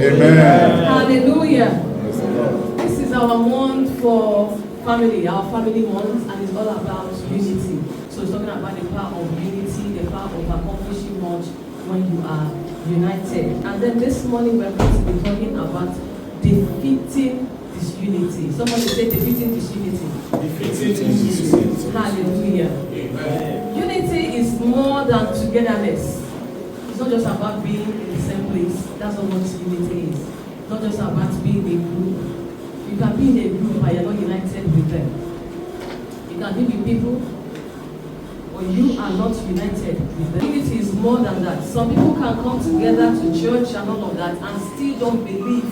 Amen. Hallelujah. This is our month for family, our family month, and it's all about unity. So it's talking about the power of unity, the power of accomplishing much when you are united. And then this morning we're going to be talking about defeating disunity. Somebody say defeating disunity. Defeating disunity. Hallelujah. Amen. Unity is more than togetherness. It's not just about being in the same place. That's not what unity is. It's not just about being a group. You can be in a group but you're not united with them. You can be with people but you are not united with them. Unity is more than that. Some people can come together to church and all of that and still don't believe.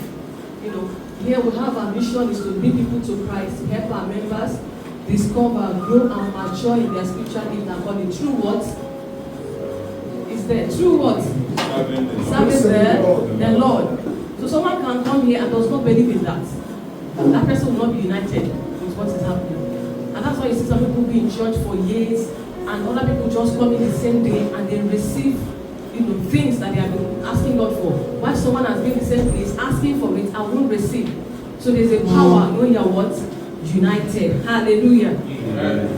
You know, here we have our mission is to bring people to Christ, to help our members discover, grow and mature in their spiritual gift and calling. Through what? There. Through what? Serving the Lord. So someone can come here and does not believe in that. That person will not be united with what is happening. And that's why you see some people be in church for years and other people just come in the same day and they receive, things that they have been asking God for. While someone has been in the same place asking for it and won't receive. So there's a power when you are what? United. Hallelujah. Amen.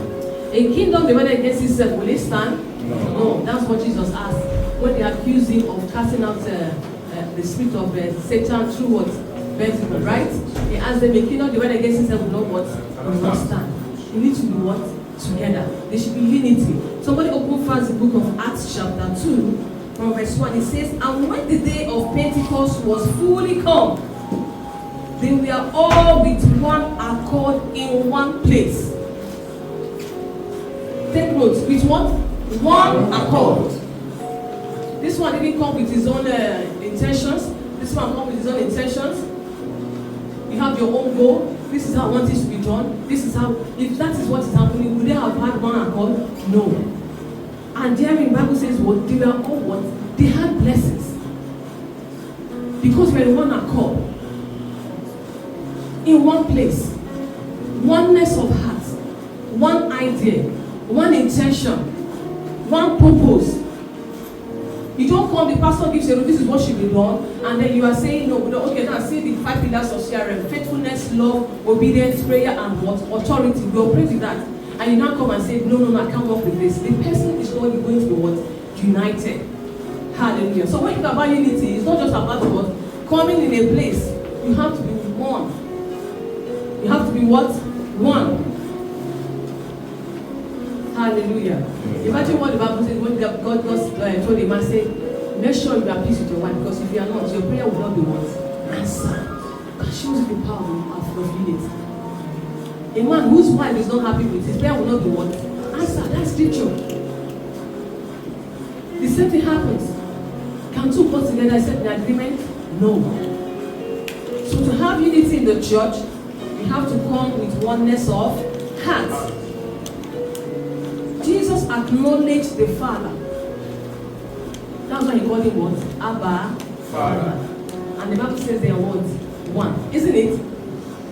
A kingdom divided against itself, will it stand? No, that's what Jesus asked when they accused him of casting out the spirit of Satan through what? Beelzebub, right? He asked them, a kingdom divided against itself will not what? Will not stand. You need to be what? Together. There should be unity. Somebody open first the book of Acts chapter 2 from verse 1. It says, and when the day of Pentecost was fully come, they were all with one accord in one place. Take notes. With what? One accord. This one didn't come with his own intentions. This one comes with his own intentions. You have your own goal. This is how I want it to be done. This is how, if that is what is happening, would they have had one accord? No. And there in the Bible says what? They were all what? They had blessings. Because we're in one accord. In one place. Oneness of heart. One idea. One intention. One purpose. You don't come, the pastor gives you, this is what should be done, and then you are saying, no, okay, now see the 5 pillars of CRM, faithfulness, love, obedience, prayer, and what? Authority. We operate with that. And you now come and say, no, I can't work with this. The person is not going to be what? United. Hallelujah. So when you talk about unity, it's not just about what? Coming in a place. You have to be one. You have to be what? One. Hallelujah. Imagine what the Bible says when God told him and said, make sure you are peace with your wife, because if you are not, your prayer will not be what? Answered. That shows you the power of unity. A man whose wife is not happy with his prayer will not be what? Answered. That's scripture. The same thing happens. Can two come together except in agreement? No. So to have unity in the church, you have to come with oneness of heart. Jesus acknowledged the Father. That's why he called him what? Abba, Father. And the Bible says they are what? One. Isn't it?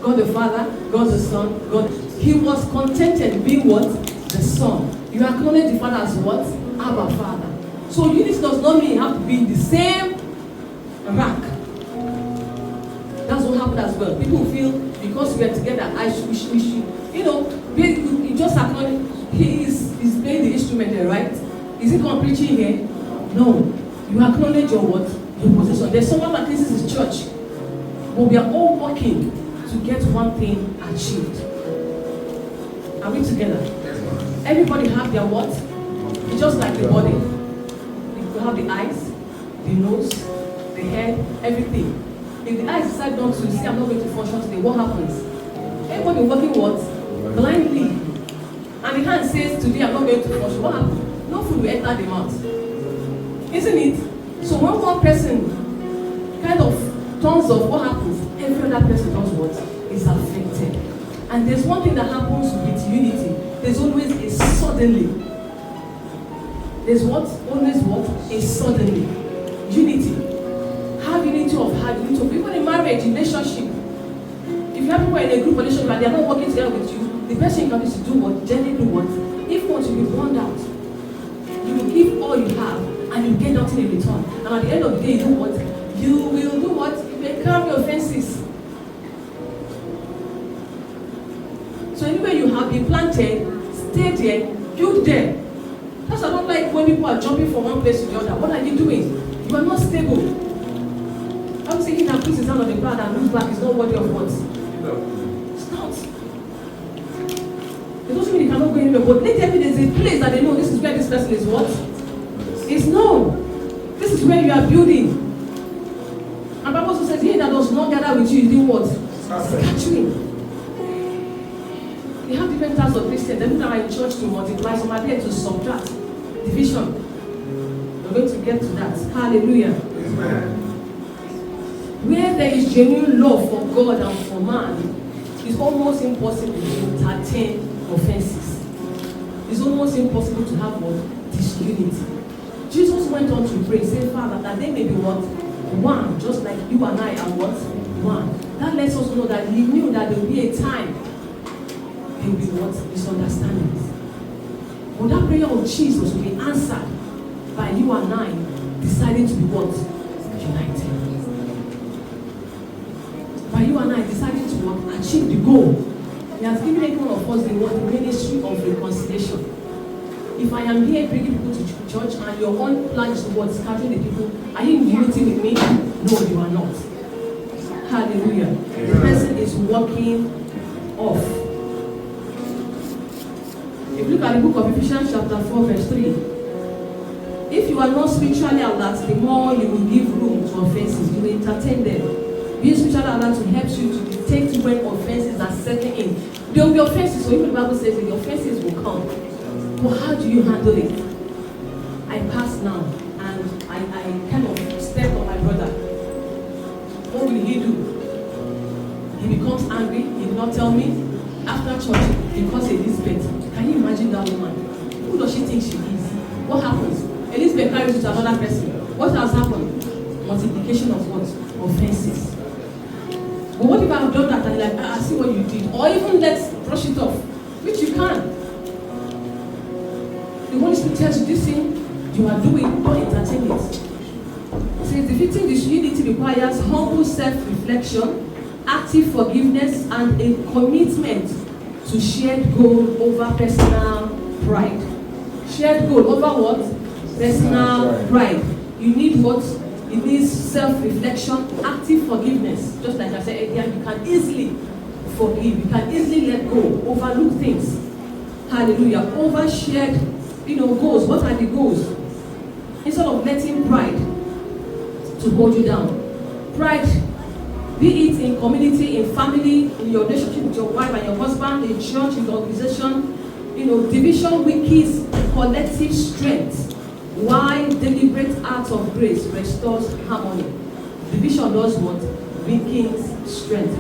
God the Father, God the Son, God. He was contented being what? The Son. You acknowledge the Father as what? Abba, Father. So unity does not mean you have to be in the same rank. That's what happened as well. People feel because we are together, we should. You just acknowledge. He's playing the instrument there, right? Is he come preaching here? No. You acknowledge your what? Your position. There's someone that this is his church. But we are all working to get one thing achieved. Are we together? Everybody have their what? It's just like the body. You have the eyes, the nose, the head, everything. If the eyes decide not to see, I'm not going to function today, what happens? Everybody working what? Blindly. And the hand says, today I'm not going to function. What happens? No food will enter the mouth. Isn't it? So when one person kind of turns off, what happens? Every other person does what? Is affected. And there's one thing that happens with unity. There's always a suddenly. There's what? Always what? A suddenly. Unity. Have unity of heart, unity of even in marriage, in relationship. If you have people in a group relationship and they are not working together with you, the person you can do what? Gently do what? If you want to be burned out, you will give all you have and you get nothing in return. And at the end of the day, you do what? You will do what? carry offenses. So anywhere you have been planted, stay there, build there. That's why I don't like when people are jumping from one place to the other. What are you doing? You are not stable. I'm saying that puts his hand on the ground and moves back is not worthy of what? It's not. It doesn't mean you cannot go anywhere, but let there be there's a place that they know this is where this person is what? It's no. This is where you are building. And Bible also says, he that does not gather with you, you do what? Scattering. We have different types of Christians. Them that are in church to multiply, some are there to subtract, division. We're going to get to that. Hallelujah. Amen. Where there is genuine love for God and for man, it's almost impossible to entertain offenses. It's almost impossible to have what? Disunity. Jesus went on to pray, say, Father, that they may be what? One, just like you and I are what? One. That lets us know that he knew that there will be a time there will be what? Misunderstandings. But that prayer of Jesus will be answered by you and I deciding to be what? United. By you and I deciding to what? Achieve the goal. He has given every one of us the word, the ministry of reconciliation. If I am here bringing people to church and your own plan is towards scattering the people, are you in unity with me? No, you are not. Hallelujah. The person is walking off. If you look at the book of Ephesians chapter 4 verse 3, if you are not spiritually alert, the more you will give room to offenses, you will entertain them. Being spiritually alert to help you to detect when offenses are setting in. There will be offenses, so even the Bible says that the offenses will come. But how do you handle it? I pass now and I kind of step on my brother. What will he do? He becomes angry, he did not tell me. After church, he calls Elizabeth. Can you imagine that woman? Who does she think she is? What happens? Elizabeth carries it to another person. What has happened? Multiplication of what? Offenses. But what if I have done that and like, I see what you did? Or even let's brush it off, which you can. The Holy Spirit tells you this thing you are doing, don't entertain it. So defeating disunity requires humble self-reflection, active forgiveness, and a commitment to shared goal over personal pride. Shared goal over what? Personal pride. You need what? It needs self-reflection, active forgiveness. Just like I said earlier, you can easily forgive, you can easily let go, overlook things. Hallelujah. Overshared, goals. What are the goals? Instead of letting pride to hold you down. Pride, be it in community, in family, in your relationship with your wife and your husband, in church, in the organization, division weakens collective strength. Why deliberate acts of grace restores harmony. Division does what? Weakens strength.